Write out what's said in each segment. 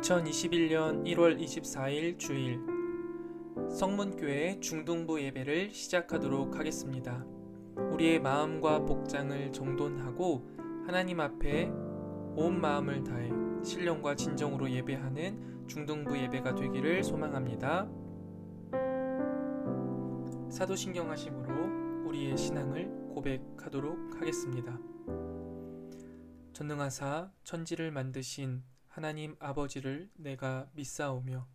2021년 1월 24일 주일 성문교회 중등부 예배를 시작하도록 하겠습니다. 우리의 마음과 복장을 정돈하고 하나님 앞에 온 마음을 다해 신령과 진정으로 예배하는 중등부 예배가 되기를 소망합니다. 사도신경 하심으로 우리의 신앙을 고백하도록 하겠습니다. 전능하사 천지를 만드신 하나님 아버지를 내가 믿사오며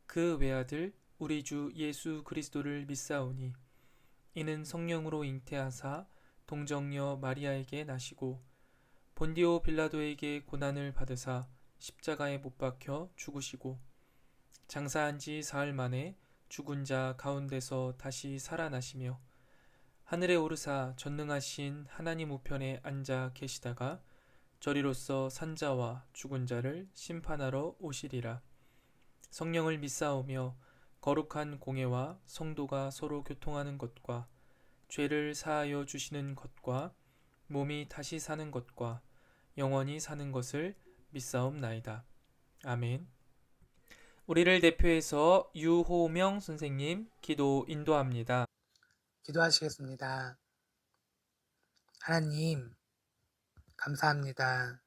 그 외아들 우리 주 예수 그리스도를 믿사오니 이는 성령으로 잉태하사 동정녀 마리아에게 나시고 본디오 빌라도에게 고난을 받으사 십자가에 못 박혀 죽으시고 장사한 지 사흘 만에 죽은 자 가운데서 다시 살아나시며 하늘에 오르사 전능하신 하나님 우편에 앉아 계시다가 저리로서 산자와 죽은 자를 심판하러 오시리라. 성령을 믿사오며 거룩한 공예와 성도가 서로 교통하는 것과 죄를 사하여 주시는 것과 몸이 다시 사는 것과 영원히 사는 것을 믿사옵나이다. 아멘. 우리를 대표해서 유호명 선생님 기도 인도합니다. 기도하시겠습니다. 하나님, 감사합니다.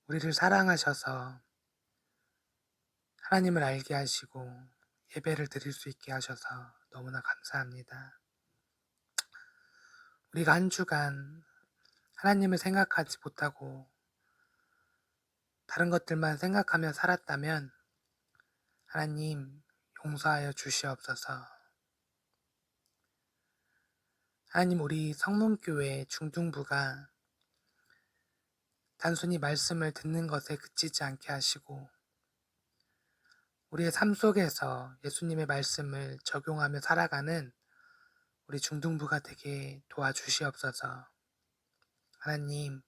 우리를 사랑하셔서 하나님을 알게 하시고 예배를 드릴 수 있게 하셔서 너무나 감사합니다. 우리가 한 주간 하나님을 생각하지 못하고 다른 것들만 생각하며 살았다면 하나님 용서하여 주시옵소서. 하나님, 우리 성문교회 중등부가 단순히 말씀을 듣는 것에 그치지 않게 하시고 우리의 삶 속에서 예수님의 말씀을 적용하며 살아가는 우리 중등부가 되게 도와주시옵소서. 하나님,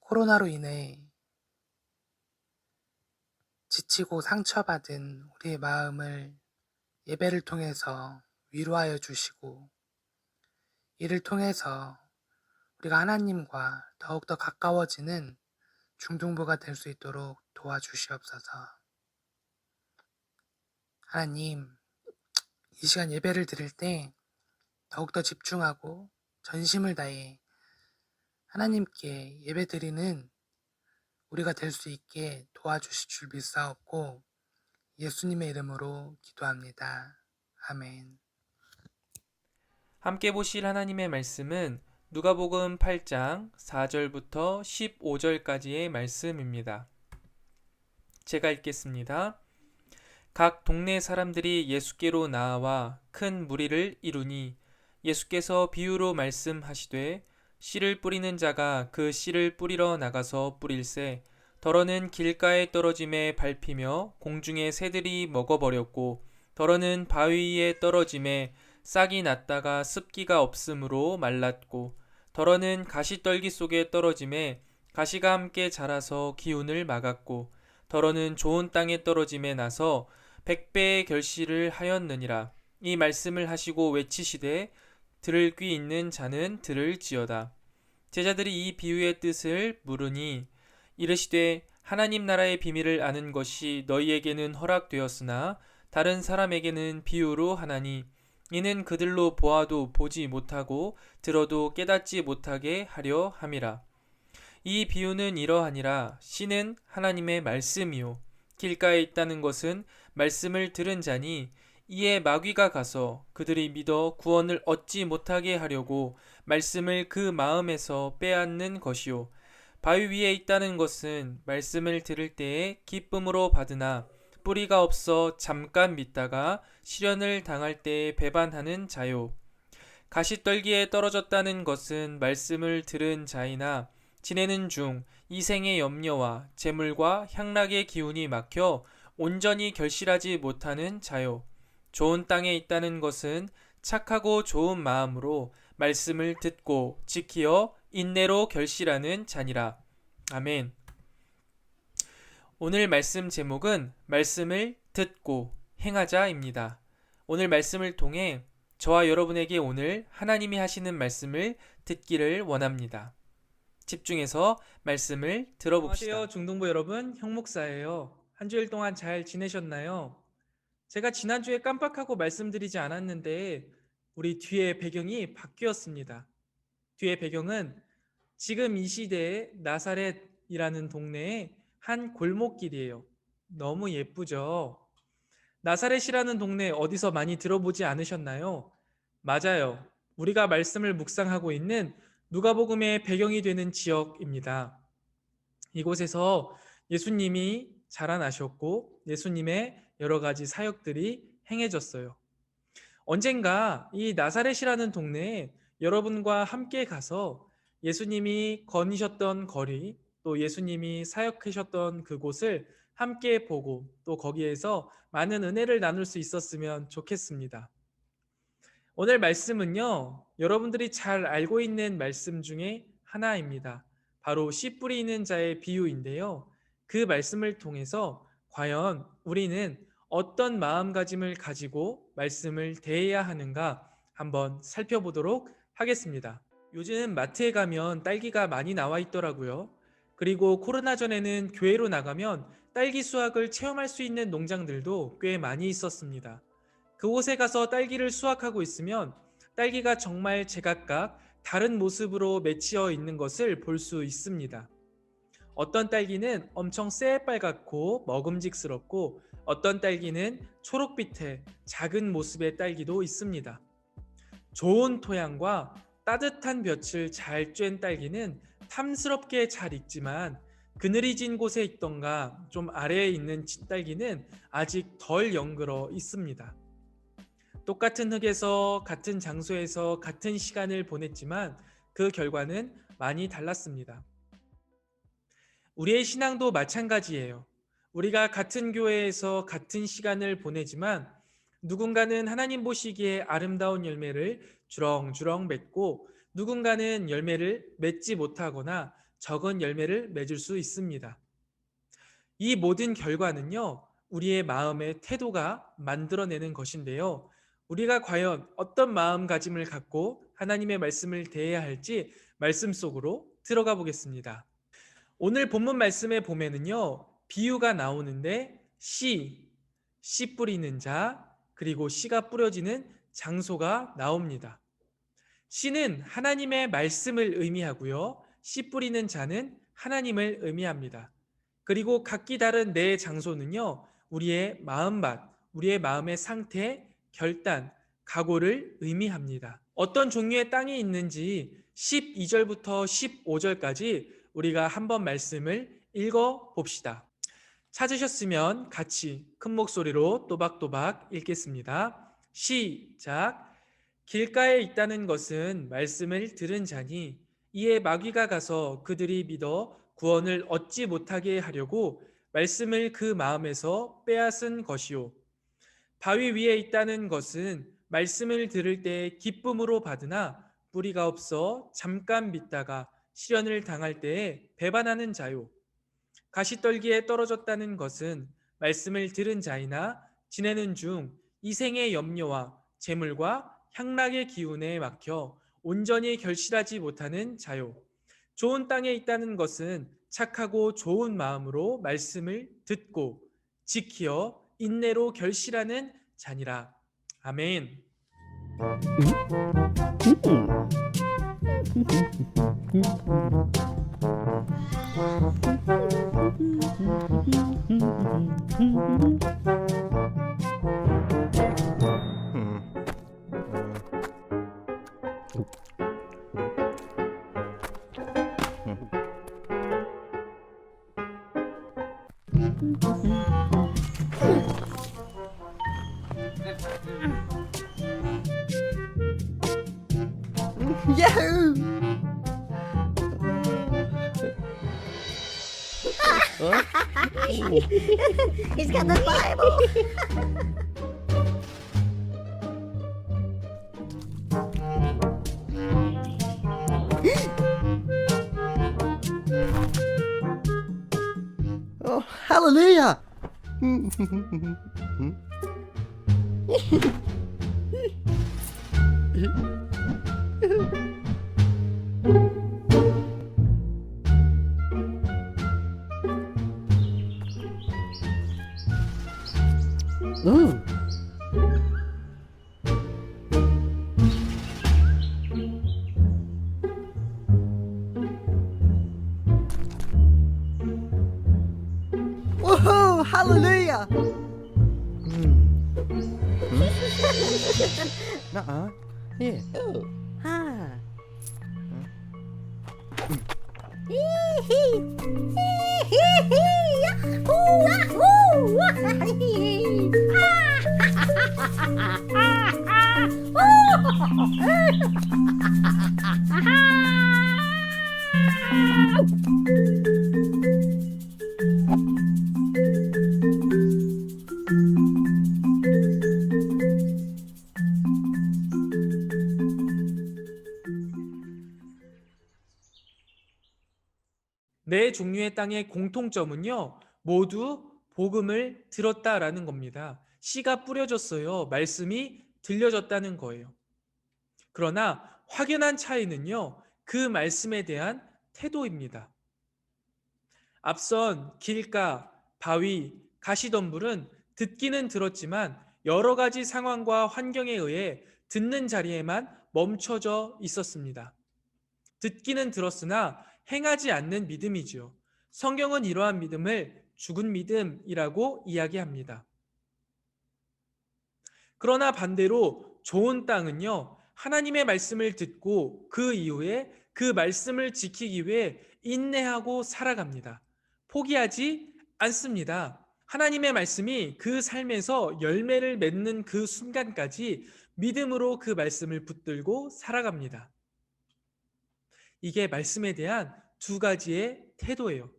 코로나로 인해 지치고 상처받은 우리의 마음을 예배를 통해서 위로하여 주시고 이를 통해서 우리가 하나님과 더욱더 가까워지는 중등부가 될 수 있도록 도와주시옵소서. 하나님, 이 시간 예배를 드릴 때 더욱더 집중하고 전심을 다해 하나님께 예배 드리는 우리가 될 수 있게 도와주실 줄 믿사옵고 예수님의 이름으로 기도합니다. 아멘. 함께 보실 하나님의 말씀은 누가복음 8장 4절부터 15절까지의 말씀입니다. 제가 읽겠습니다. 각 동네 사람들이 예수께로 나아와 큰 무리를 이루니 예수께서 비유로 말씀하시되 씨를 뿌리는 자가 그 씨를 뿌리러 나가서 뿌릴새 덜어는 길가에 떨어짐에 밟히며 공중의 새들이 먹어버렸고 덜어는 바위 위에 떨어짐에 싹이 났다가 습기가 없으므로 말랐고 덜어는 가시떨기 속에 떨어짐에 가시가 함께 자라서 기운을 막았고 덜어는 좋은 땅에 떨어짐에 나서 100배의 결실을 하였느니라. 이 말씀을 하시고 외치시되 들을 귀 있는 자는 들을지어다. 제자들이 이 비유의 뜻을 물으니 이르시되 하나님 나라의 비밀을 아는 것이 너희에게는 허락되었으나 다른 사람에게는 비유로 하나니 이는 그들로 보아도 보지 못하고 들어도 깨닫지 못하게 하려 함이라. 이 비유는 이러하니라. 씨는 하나님의 말씀이요 길가에 있다는 것은 말씀을 들은 자니 이에 마귀가 가서 그들이 믿어 구원을 얻지 못하게 하려고 말씀을 그 마음에서 빼앗는 것이요 바위 위에 있다는 것은 말씀을 들을 때에 기쁨으로 받으나 뿌리가 없어 잠깐 믿다가 시련을 당할 때에 배반하는 자요 가시떨기에 떨어졌다는 것은 말씀을 들은 자이나 지내는 중 이생의 염려와 재물과 향락의 기운이 막혀 온전히 결실하지 못하는 자요 좋은 땅에 있다는 것은 착하고 좋은 마음으로 말씀을 듣고 지키어 인내로 결실하는 자니라. 아멘. 오늘 말씀 제목은 말씀을 듣고 행하자입니다. 오늘 말씀을 통해 저와 여러분에게 오늘 하나님이 하시는 말씀을 듣기를 원합니다. 집중해서 말씀을 들어봅시다. 안녕하세요, 중동부 여러분. 형 목사예요. 한 주일 동안 잘 지내셨나요? 제가 지난주에 깜빡하고 말씀드리지 않았는데 우리 뒤에 배경이 바뀌었습니다. 뒤에 배경은 지금 이 시대의 나사렛이라는 동네의 한 골목길이에요. 너무 예쁘죠? 나사렛이라는 동네 어디서 많이 들어보지 않으셨나요? 맞아요. 우리가 말씀을 묵상하고 있는 누가복음의 배경이 되는 지역입니다. 이곳에서 예수님이 자라나셨고 예수님의 여러 가지 사역들이 행해졌어요. 언젠가 이 나사렛이라는 동네에 여러분과 함께 가서 예수님이 거니셨던 거리, 또 예수님이 사역하셨던 그곳을 함께 보고 또 거기에서 많은 은혜를 나눌 수 있었으면 좋겠습니다. 오늘 말씀은요, 여러분들이 잘 알고 있는 말씀 중에 하나입니다. 바로 씨 뿌리는 자의 비유인데요. 그 말씀을 통해서 과연 우리는 어떤 마음가짐을 가지고 말씀을 대해야 하는가 한번 살펴보도록 하겠습니다. 요즘 마트에 가면 딸기가 많이 나와 있더라고요. 그리고 코로나 전에는 교회로 나가면 딸기 수확을 체험할 수 있는 농장들도 꽤 많이 있었습니다. 그곳에 가서 딸기를 수확하고 있으면 딸기가 정말 제각각 다른 모습으로 맺혀 있는 것을 볼 수 있습니다. 어떤 딸기는 엄청 새빨갛고 먹음직스럽고 어떤 딸기는 초록빛의 작은 모습의 딸기도 있습니다. 좋은 토양과 따뜻한 볕을 잘 쬐은 딸기는 탐스럽게 잘 익지만 그늘이 진 곳에 있던가 좀 아래에 있는 딸기는 아직 덜 연그러 있습니다. 똑같은 흙에서 같은 장소에서 같은 시간을 보냈지만 그 결과는 많이 달랐습니다. 우리의 신앙도 마찬가지예요. 우리가 같은 교회에서 같은 시간을 보내지만 누군가는 하나님 보시기에 아름다운 열매를 주렁주렁 맺고 누군가는 열매를 맺지 못하거나 적은 열매를 맺을 수 있습니다. 이 모든 결과는요, 우리의 마음의 태도가 만들어내는 것인데요. 우리가 과연 어떤 마음가짐을 갖고 하나님의 말씀을 대해야 할지 말씀 속으로 들어가 보겠습니다. 오늘 본문 말씀에 보면은요, 비유가 나오는데 씨 뿌리는 자, 그리고 씨가 뿌려지는 장소가 나옵니다. 씨는 하나님의 말씀을 의미하고요, 씨 뿌리는 자는 하나님을 의미합니다. 그리고 각기 다른 네 장소는요, 우리의 마음밭, 우리의 마음의 상태, 결단, 각오를 의미합니다. 어떤 종류의 땅이 있는지 12절부터 15절까지 우리가 한번 말씀을 읽어 봅시다. 찾으셨으면 같이 큰 목소리로 또박또박 읽겠습니다. 시작. 길가에 있다는 것은 말씀을 들은 자니 이에 마귀가 가서 그들이 믿어 구원을 얻지 못하게 하려고 말씀을 그 마음에서 빼앗은 것이요. 바위 위에 있다는 것은 말씀을 들을 때 기쁨으로 받으나 뿌리가 없어 잠깐 믿다가 시련을 당할 때에 배반하는 자요. 가시떨기에 떨어졌다는 것은 말씀을 들은 자이나 지내는 중 이생의 염려와 재물과 향락의 기운에 막혀 온전히 결실하지 못하는 자요. 좋은 땅에 있다는 것은 착하고 좋은 마음으로 말씀을 듣고 지키어 인내로 결실하는 자니라. 아멘. Yahoo! He's got the Bible. Oh, hallelujah! Ooh. Woohoo! Hallelujah! Nuh-uh. Here. Ha. 네 종류의 땅의 공통점은요, 모두 복음을 들었다라는 겁니다. 씨가 뿌려졌어요. 말씀이 들려졌다는 거예요. 그러나 확연한 차이는요, 그 말씀에 대한 태도입니다. 앞선 길가, 바위, 가시덤불은 듣기는 들었지만 여러 가지 상황과 환경에 의해 듣는 자리에만 멈춰져 있었습니다. 듣기는 들었으나 행하지 않는 믿음이죠. 성경은 이러한 믿음을 죽은 믿음이라고 이야기합니다. 그러나 반대로 좋은 땅은요, 하나님의 말씀을 듣고 그 이후에 그 말씀을 지키기 위해 인내하고 살아갑니다. 포기하지 않습니다. 하나님의 말씀이 그 삶에서 열매를 맺는 그 순간까지 믿음으로 그 말씀을 붙들고 살아갑니다. 이게 말씀에 대한 두 가지의 태도예요.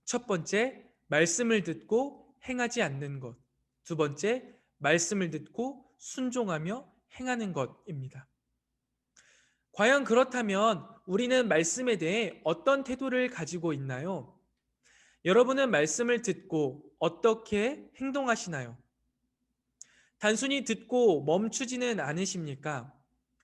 첫 번째, 말씀을 듣고 행하지 않는 것. 두 번째, 말씀을 듣고 순종하며 행하는 것입니다. 과연 그렇다면 우리는 말씀에 대해 어떤 태도를 가지고 있나요? 여러분은 말씀을 듣고 어떻게 행동하시나요? 단순히 듣고 멈추지는 않으십니까?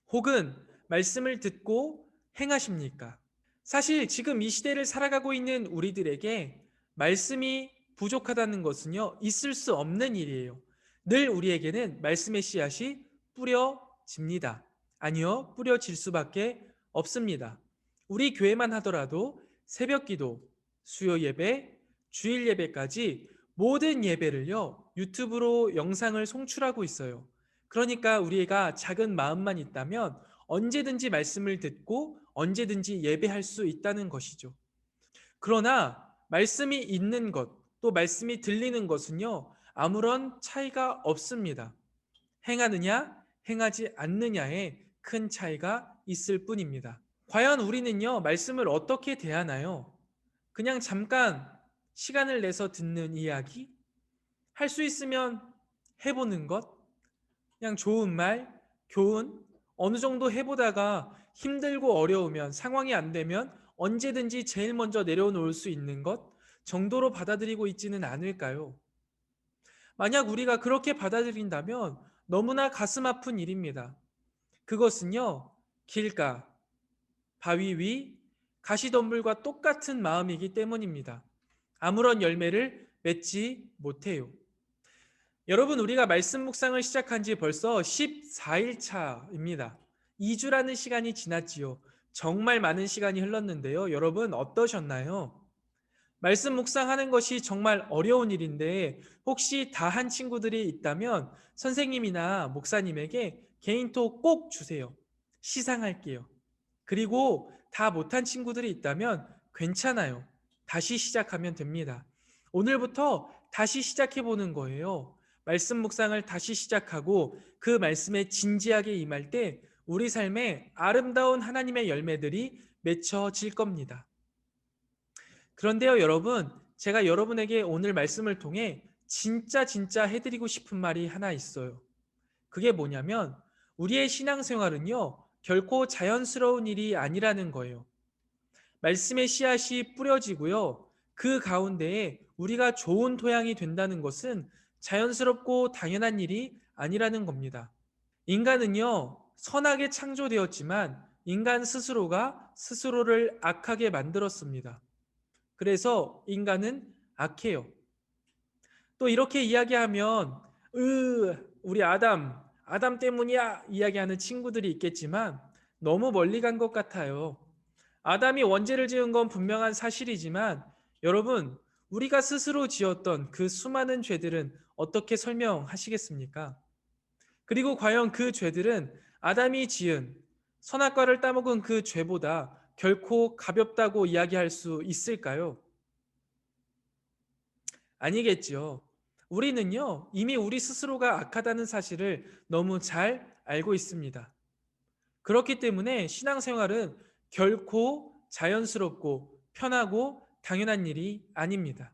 혹은 말씀을 듣고 행하십니까? 사실 지금 이 시대를 살아가고 있는 우리들에게 말씀이 부족하다는 것은요, 있을 수 없는 일이에요. 늘 우리에게는 말씀의 씨앗이 뿌려집니다. 아니요, 뿌려질 수밖에 없습니다. 우리 교회만 하더라도 새벽 기도, 수요 예배, 주일 예배까지 모든 예배를요, 유튜브로 영상을 송출하고 있어요. 그러니까 우리가 작은 마음만 있다면 언제든지 말씀을 듣고 언제든지 예배할 수 있다는 것이죠. 그러나 말씀이 있는 것, 또 말씀이 들리는 것은요, 아무런 차이가 없습니다. 행하느냐, 행하지 않느냐에 큰 차이가 있을 뿐입니다. 과연 우리는요, 말씀을 어떻게 대하나요? 그냥 잠깐 시간을 내서 듣는 이야기? 할 수 있으면 해보는 것? 그냥 좋은 말, 교훈, 어느 정도 해보다가 힘들고 어려우면, 상황이 안 되면 언제든지 제일 먼저 내려놓을 수 있는 것 정도로 받아들이고 있지는 않을까요? 만약 우리가 그렇게 받아들인다면 너무나 가슴 아픈 일입니다. 그것은요, 길가, 바위 위, 가시덤불과 똑같은 마음이기 때문입니다. 아무런 열매를 맺지 못해요. 여러분, 우리가 말씀 묵상을 시작한 지 벌써 14일 차입니다. 2주라는 시간이 지났지요. 정말 많은 시간이 흘렀는데요. 여러분, 어떠셨나요? 말씀 묵상하는 것이 정말 어려운 일인데 혹시 다 한 친구들이 있다면 선생님이나 목사님에게 개인톡 꼭 주세요. 시상할게요. 그리고 다 못한 친구들이 있다면 괜찮아요. 다시 시작하면 됩니다. 오늘부터 다시 시작해 보는 거예요. 말씀 묵상을 다시 시작하고 그 말씀에 진지하게 임할 때 우리 삶에 아름다운 하나님의 열매들이 맺혀질 겁니다. 그런데요, 여러분, 제가 여러분에게 오늘 말씀을 통해 진짜 해드리고 싶은 말이 하나 있어요. 그게 뭐냐면 우리의 신앙생활은요, 결코 자연스러운 일이 아니라는 거예요. 말씀의 씨앗이 뿌려지고요, 그 가운데에 우리가 좋은 토양이 된다는 것은 자연스럽고 당연한 일이 아니라는 겁니다. 인간은요, 선하게 창조되었지만 인간 스스로가 스스로를 악하게 만들었습니다. 그래서 인간은 악해요. 또 이렇게 이야기하면 우리 아담 때문이야 이야기하는 친구들이 있겠지만 너무 멀리 간 것 같아요. 아담이 원죄를 지은 건 분명한 사실이지만 여러분, 우리가 스스로 지었던 그 수많은 죄들은 어떻게 설명하시겠습니까? 그리고 과연 그 죄들은 아담이 지은 선악과를 따먹은 그 죄보다 결코 가볍다고 이야기할 수 있을까요? 아니겠지요. 우리는요, 이미 우리 스스로가 악하다는 사실을 너무 잘 알고 있습니다. 그렇기 때문에 신앙생활은 결코 자연스럽고 편하고 당연한 일이 아닙니다.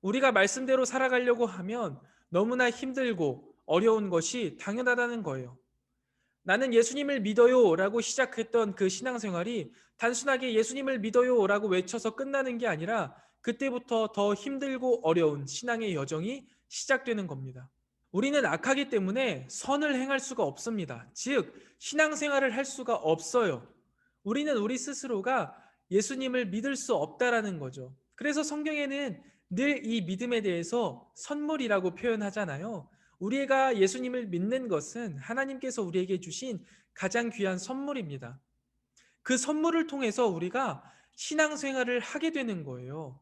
우리가 말씀대로 살아가려고 하면 너무나 힘들고 어려운 것이 당연하다는 거예요. 나는 예수님을 믿어요 라고 시작했던 그 신앙생활이 단순하게 예수님을 믿어요 라고 외쳐서 끝나는 게 아니라 그때부터 더 힘들고 어려운 신앙의 여정이 시작되는 겁니다. 우리는 악하기 때문에 선을 행할 수가 없습니다. 즉, 신앙생활을 할 수가 없어요. 우리는 우리 스스로가 예수님을 믿을 수 없다라는 거죠. 그래서 성경에는 늘 이 믿음에 대해서 선물이라고 표현하잖아요. 우리가 예수님을 믿는 것은 하나님께서 우리에게 주신 가장 귀한 선물입니다. 그 선물을 통해서 우리가 신앙생활을 하게 되는 거예요.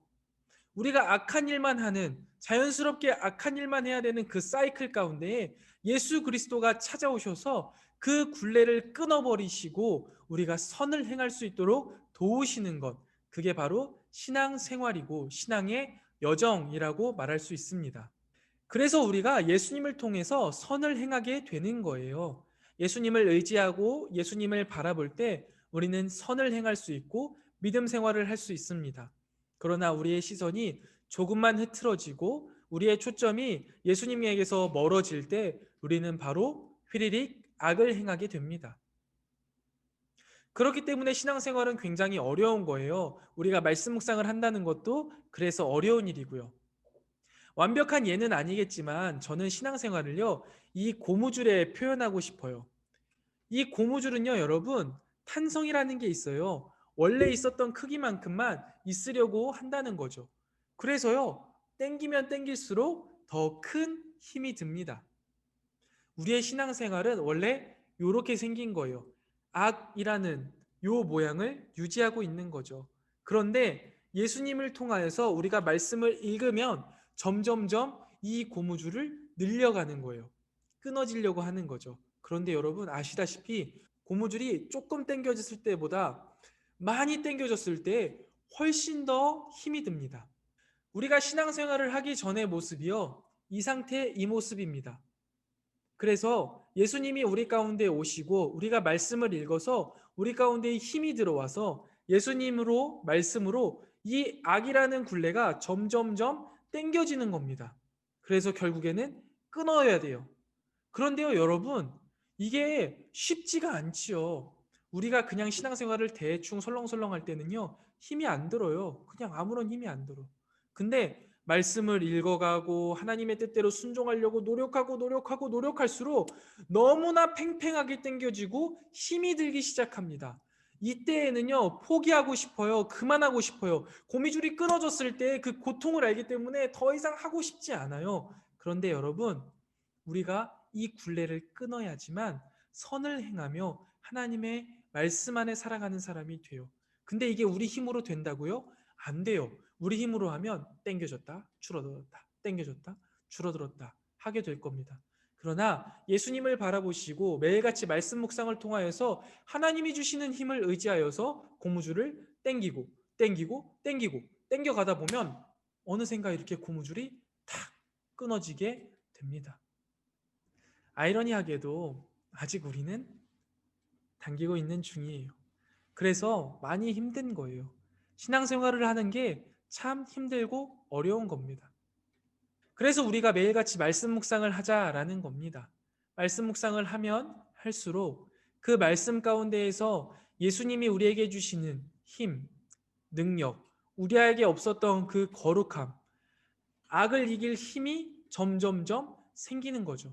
우리가 악한 일만 하는, 자연스럽게 악한 일만 해야 되는 그 사이클 가운데에 예수 그리스도가 찾아오셔서 그 굴레를 끊어버리시고 우리가 선을 행할 수 있도록 도우시는 것, 그게 바로 신앙생활이고 신앙의 여정이라고 말할 수 있습니다. 그래서 우리가 예수님을 통해서 선을 행하게 되는 거예요. 예수님을 의지하고 예수님을 바라볼 때 우리는 선을 행할 수 있고 믿음 생활을 할 수 있습니다. 그러나 우리의 시선이 조금만 흐트러지고 우리의 초점이 예수님에게서 멀어질 때 우리는 바로 휘리릭 악을 행하게 됩니다. 그렇기 때문에 신앙생활은 굉장히 어려운 거예요. 우리가 말씀 묵상을 한다는 것도 그래서 어려운 일이고요. 완벽한 예는 아니겠지만 저는 신앙생활을요, 이 고무줄에 표현하고 싶어요. 이 고무줄은요, 여러분, 탄성이라는 게 있어요. 원래 있었던 크기만큼만 있으려고 한다는 거죠. 그래서요, 땡기면 땡길수록 더 큰 힘이 듭니다. 우리의 신앙생활은 원래 이렇게 생긴 거예요. 악이라는 요 모양을 유지하고 있는 거죠. 그런데 예수님을 통하여서 우리가 말씀을 읽으면 점점점 이 고무줄을 늘려가는 거예요. 끊어지려고 하는 거죠. 그런데 여러분 아시다시피 고무줄이 조금 당겨졌을 때보다 많이 당겨졌을 때 훨씬 더 힘이 듭니다. 우리가 신앙생활을 하기 전의 모습이요, 이 상태, 이 모습입니다. 그래서 예수님이 우리 가운데 오시고 우리가 말씀을 읽어서 우리 가운데 힘이 들어와서 예수님으로 말씀으로 이 악이라는 굴레가 점점점 당겨지는 겁니다. 그래서 결국에는 끊어야 돼요. 그런데요, 여러분, 이게 쉽지가 않지요. 우리가 그냥 신앙생활을 대충 설렁설렁 할 때는요, 힘이 안 들어요. 그냥 아무런 힘이 안 들어. 근데 말씀을 읽어가고 하나님의 뜻대로 순종하려고 노력할수록 너무나 팽팽하게 당겨지고 힘이 들기 시작합니다. 이때에는요, 포기하고 싶어요. 그만하고 싶어요. 고미줄이 끊어졌을 때 그 고통을 알기 때문에 더 이상 하고 싶지 않아요. 그런데 여러분, 우리가 이 굴레를 끊어야지만 선을 행하며 하나님의 말씀 안에 살아가는 사람이 돼요. 근데 이게 우리 힘으로 된다고요? 안 돼요. 우리 힘으로 하면 땡겨졌다, 줄어들었다, 땡겨졌다, 줄어들었다 하게 될 겁니다. 그러나 예수님을 바라보시고 매일같이 말씀 묵상을 통하여서 하나님이 주시는 힘을 의지하여서 고무줄을 땡기고 땡겨가다 보면 어느샌가 이렇게 고무줄이 탁 끊어지게 됩니다. 아이러니하게도 아직 우리는 당기고 있는 중이에요. 그래서 많이 힘든 거예요. 신앙생활을 하는 게 참 힘들고 어려운 겁니다. 그래서 우리가 매일같이 말씀 묵상을 하자라는 겁니다. 말씀 묵상을 하면 할수록 그 말씀 가운데에서 예수님이 우리에게 주시는 힘, 능력, 우리에게 없었던 그 거룩함, 악을 이길 힘이 점점점 생기는 거죠.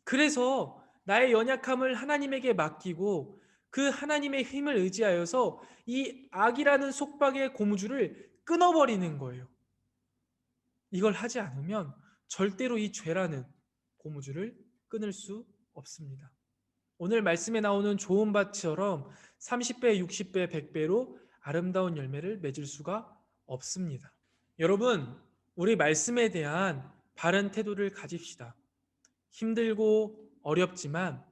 그래서 나의 연약함을 하나님에게 맡기고 그 하나님의 힘을 의지하여서 이 악이라는 속박의 고무줄을 끊어버리는 거예요. 이걸 하지 않으면 절대로 이 죄라는 고무줄을 끊을 수 없습니다. 오늘 말씀에 나오는 좋은 밭처럼 30배, 60배, 100배로 아름다운 열매를 맺을 수가 없습니다. 여러분, 우리 말씀에 대한 바른 태도를 가집시다. 힘들고 어렵지만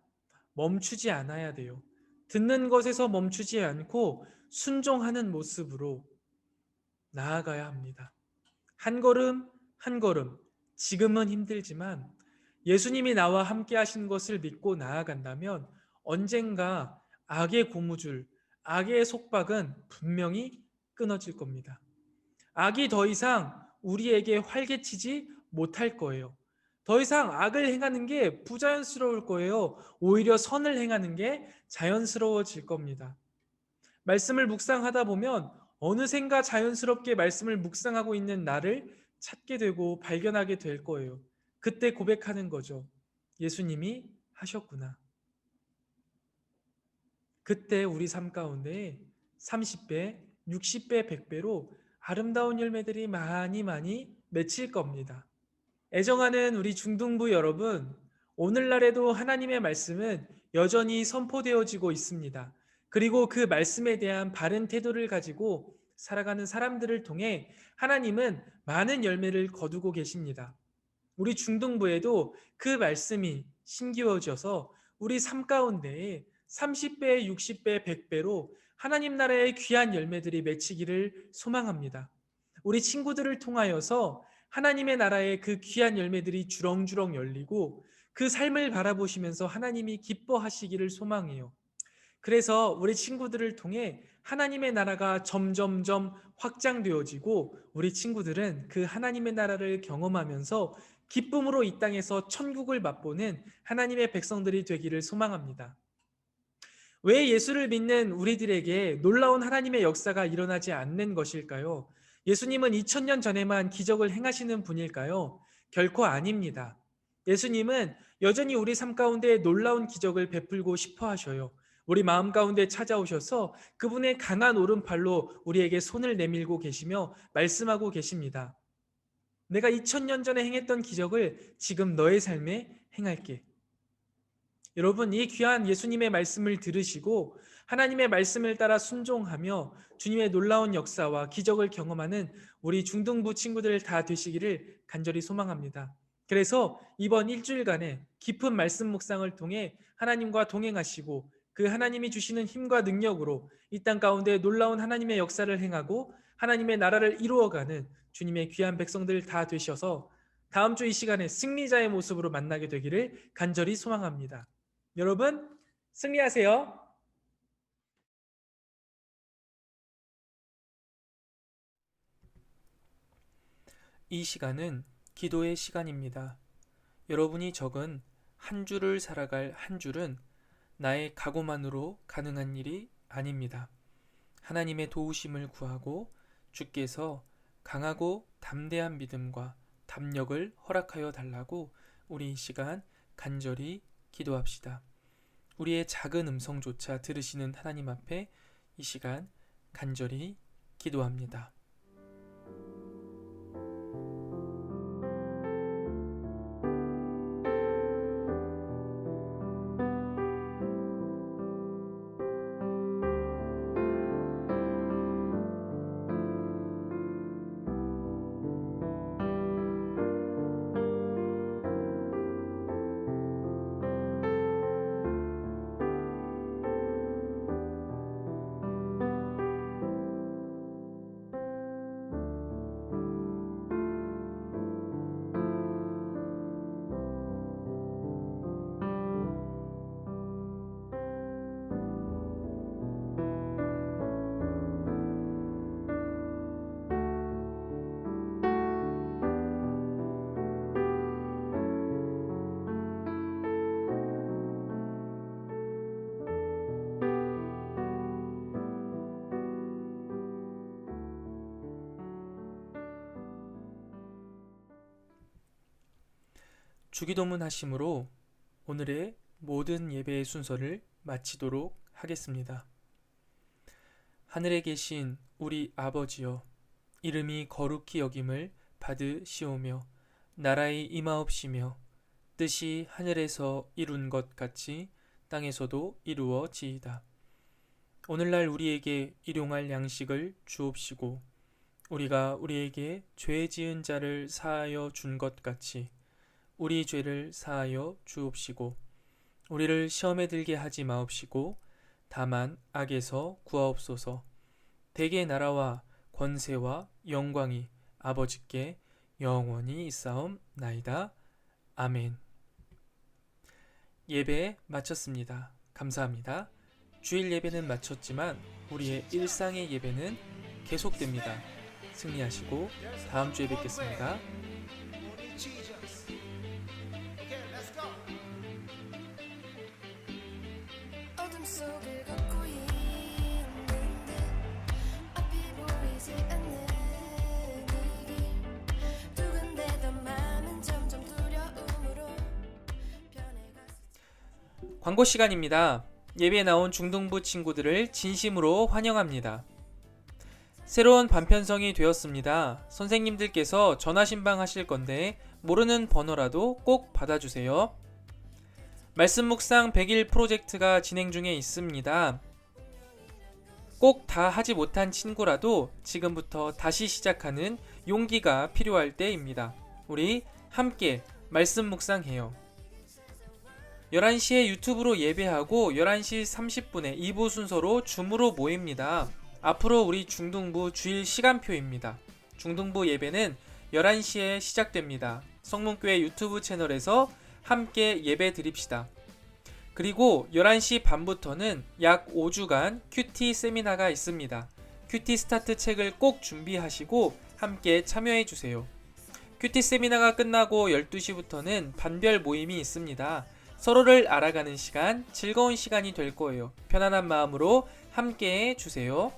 멈추지 않아야 돼요. 듣는 것에서 멈추지 않고 순종하는 모습으로 나아가야 합니다. 한 걸음 한 걸음, 지금은 힘들지만 예수님이 나와 함께 하신 것을 믿고 나아간다면 언젠가 악의 고무줄, 악의 속박은 분명히 끊어질 겁니다. 악이 더 이상 우리에게 활개치지 못할 거예요. 더 이상 악을 행하는 게 부자연스러울 거예요. 오히려 선을 행하는 게 자연스러워질 겁니다. 말씀을 묵상하다 보면 어느샌가 자연스럽게 말씀을 묵상하고 있는 나를 찾게 되고 발견하게 될 거예요. 그때 고백하는 거죠. 예수님이 하셨구나. 그때 우리 삶 가운데 30배, 60배, 100배로 아름다운 열매들이 많이 맺힐 겁니다. 애정하는 우리 중등부 여러분, 오늘날에도 하나님의 말씀은 여전히 선포되어지고 있습니다. 그리고 그 말씀에 대한 바른 태도를 가지고 살아가는 사람들을 통해 하나님은 많은 열매를 거두고 계십니다. 우리 중등부에도 그 말씀이 심기워져서 우리 삶 가운데에 30배, 60배, 100배로 하나님 나라의 귀한 열매들이 맺히기를 소망합니다. 우리 친구들을 통하여서 하나님의 나라의 그 귀한 열매들이 주렁주렁 열리고 그 삶을 바라보시면서 하나님이 기뻐하시기를 소망해요. 그래서 우리 친구들을 통해 하나님의 나라가 점점점 확장되어지고 우리 친구들은 그 하나님의 나라를 경험하면서 기쁨으로 이 땅에서 천국을 맛보는 하나님의 백성들이 되기를 소망합니다. 왜 예수를 믿는 우리들에게 놀라운 하나님의 역사가 일어나지 않는 것일까요? 예수님은 2000년 전에만 기적을 행하시는 분일까요? 결코 아닙니다. 예수님은 여전히 우리 삶 가운데 놀라운 기적을 베풀고 싶어 하셔요. 우리 마음 가운데 찾아오셔서 그분의 강한 오른팔로 우리에게 손을 내밀고 계시며 말씀하고 계십니다. 내가 2000년 전에 행했던 기적을 지금 너의 삶에 행할게. 여러분, 이 귀한 예수님의 말씀을 들으시고 하나님의 말씀을 따라 순종하며 주님의 놀라운 역사와 기적을 경험하는 우리 중등부 친구들 다 되시기를 간절히 소망합니다. 그래서 이번 일주일간의 깊은 말씀 묵상을 통해 하나님과 동행하시고 그 하나님이 주시는 힘과 능력으로 이 땅 가운데 놀라운 하나님의 역사를 행하고 하나님의 나라를 이루어가는 주님의 귀한 백성들 다 되셔서 다음 주 이 시간에 승리자의 모습으로 만나게 되기를 간절히 소망합니다. 여러분, 승리하세요. 이 시간은 기도의 시간입니다. 여러분이 적은 한 주를 살아갈 한 줄은 나의 각오만으로 가능한 일이 아닙니다. 하나님의 도우심을 구하고 주께서 강하고 담대한 믿음과 담력을 허락하여 달라고 우리 이 시간 간절히 기도합시다. 우리의 작은 음성조차 들으시는 하나님 앞에 이 시간 간절히 기도합니다. 주기도문 하심으로 오늘의 모든 예배의 순서를 마치도록 하겠습니다. 하늘에 계신 우리 아버지여, 이름이 거룩히 여김을 받으시오며 나라의 임하옵시며 뜻이 하늘에서 이룬 것 같이 땅에서도 이루어지이다. 오늘날 우리에게 일용할 양식을 주옵시고 우리가 우리에게 죄 지은 자를 사하여 준 것 같이 우리 죄를 사하여 주옵시고 우리를 시험에 들게 하지 마옵시고 다만 악에서 구하옵소서. 대개 나라와 권세와 영광이 아버지께 영원히 있사옵나이다. 아멘. 예배 마쳤습니다. 감사합니다. 주일 예배는 마쳤지만 우리의 일상의 예배는 계속됩니다. 승리하시고 다음 주에 뵙겠습니다. 어둠 속을 걷고 있는데 앞이 보이지 않는 이 길 두근대던 마음은 점점 두려움으로 변해갔어. 광고 시간입니다. 예배에 나온 중등부 친구들을 진심으로 환영합니다. 새로운 반편성이 되었습니다. 선생님들께서 전화 신방하실 건데 모르는 번호라도 꼭 받아주세요. 말씀 묵상 100일 프로젝트가 진행 중에 있습니다. 꼭 다 하지 못한 친구라도 지금부터 다시 시작하는 용기가 필요할 때입니다. 우리 함께 말씀 묵상해요. 11시에 유튜브로 예배하고 11시 30분에 2부 순서로 줌으로 모입니다. 앞으로 우리 중등부 주일 시간표입니다. 중등부 예배는 11시에 시작됩니다. 성문교회 유튜브 채널에서 함께 예배 드립시다. 그리고 11시 반부터는 약 5주간 큐티 세미나가 있습니다. 큐티 스타트 책을 꼭 준비하시고 함께 참여해 주세요. 큐티 세미나가 끝나고 12시부터는 반별 모임이 있습니다. 서로를 알아가는 시간, 즐거운 시간이 될 거예요. 편안한 마음으로 함께 해 주세요.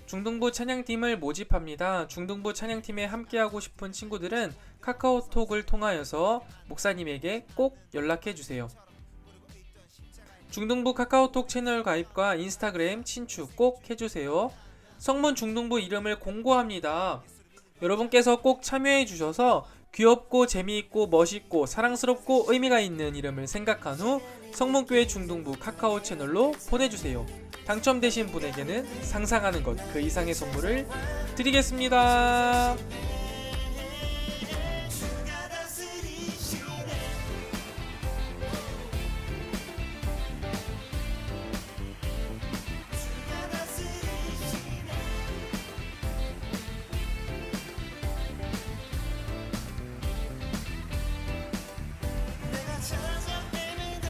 중등부 찬양팀을 모집합니다. 중등부 찬양팀에 함께하고 싶은 친구들은 카카오톡을 통하여서 목사님에게 꼭 연락해 주세요. 중등부 카카오톡 채널 가입과 인스타그램 친추 꼭 해주세요. 성문 중등부 이름을 공고합니다. 여러분께서 꼭 참여해 주셔서 귀엽고 재미있고 멋있고 사랑스럽고 의미가 있는 이름을 생각한 후 성문교회 중등부 카카오 채널로 보내주세요. 당첨되신 분에게는 상상하는 것 그 이상의 선물을 드리겠습니다.